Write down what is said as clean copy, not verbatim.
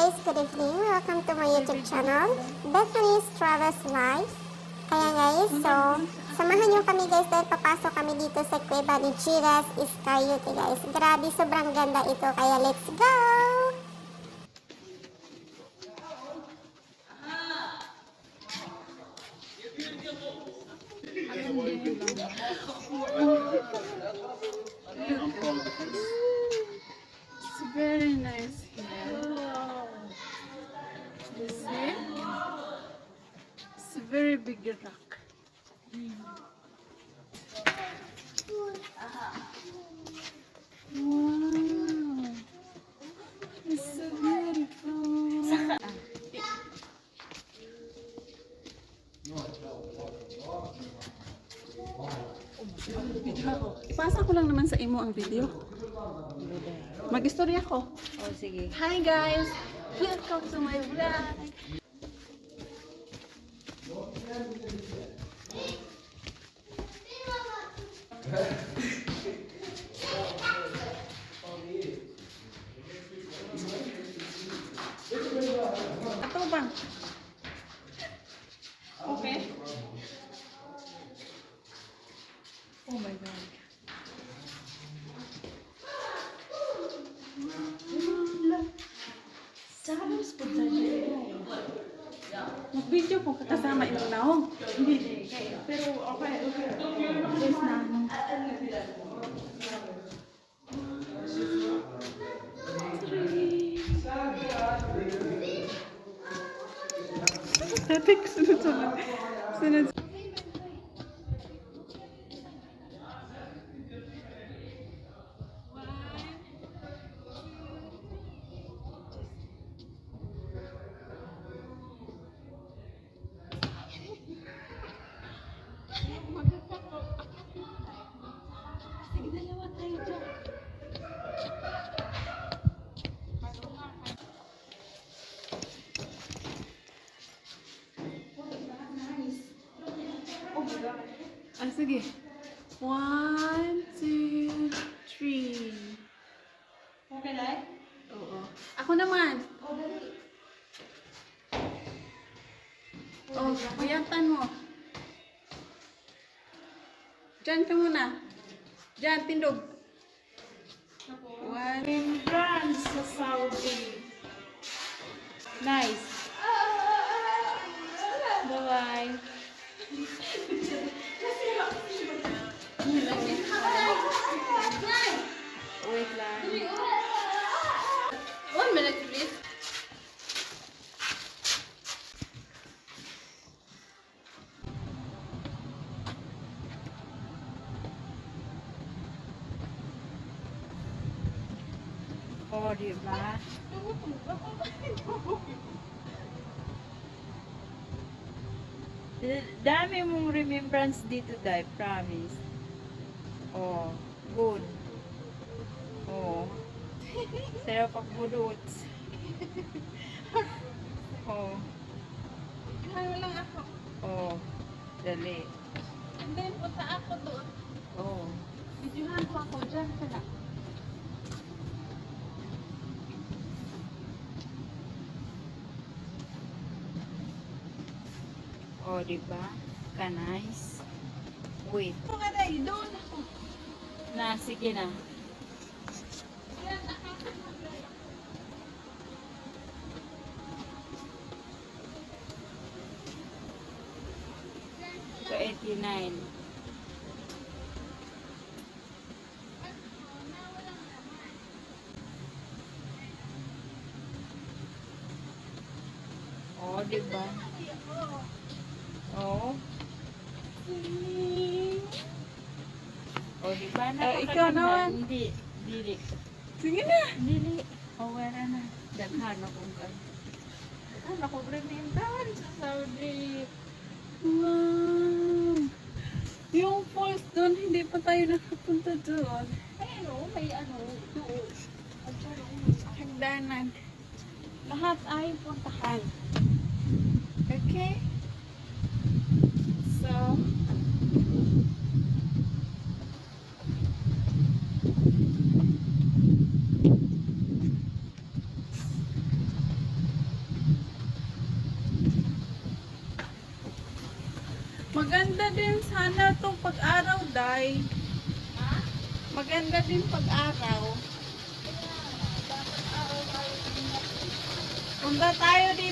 guys, good evening. Welcome to my YouTube channel, Bethany's Travels Life. Ayan guys, so samahan nyo kami guys dahil papasok kami dito sa Cueva ni Giras Iscariote guys. Grabe, sobrang ganda ito, kaya let's go! It's very nice here. You see? It's a very big rock. Wow. It's so beautiful. Ipasa ko lang naman sa imo ang video. Mag-istorya ko. Oh, sige. Hi guys! Welcome to my vlog! Ato ba? Okay? Oh my God. Mag-video ko kasama ilang naong. Hindi. Pero okay. Yes na. Tatik, sunod-sunod. Sunod. Ah, sige. 1, 2, 3. Okay na? Oo. Ako naman. Oh, bayatan mo. Diyan ka muna. Diyan, tindog. One. France sa Saudi. Nice. Bye-bye. Wait lang. 1 minute, please. Oh, diba? Dami mong remembrance dito, Dai. Promise. Oh, good. Oh. Sarap pagbudot. Oh. Ano lang ako. Oh. Dali. And then, punta ako doon. Oh. Videohan ko ako. Diyan ka na. Oh, diba? Ka-nice. Wait. Mga day, doon ako. Na, sige na. So, 89. Oh, diba? Oh. Oh, diba? ikaw naman. Hindi. Dili. Sige na. Dili. Oh, wala na. Daghan akong kan. Daghan akong remembrance sa Saudi. Wow. Yung falls doon, hindi pa tayo nakapunta doon. Ay, ano? May ano? Doon. Hagdanan. Lahat ay puntahan. Okay? So, Maganda din sana tong pag-araw, Day. Maganda din pag-araw. Punta tayo dito.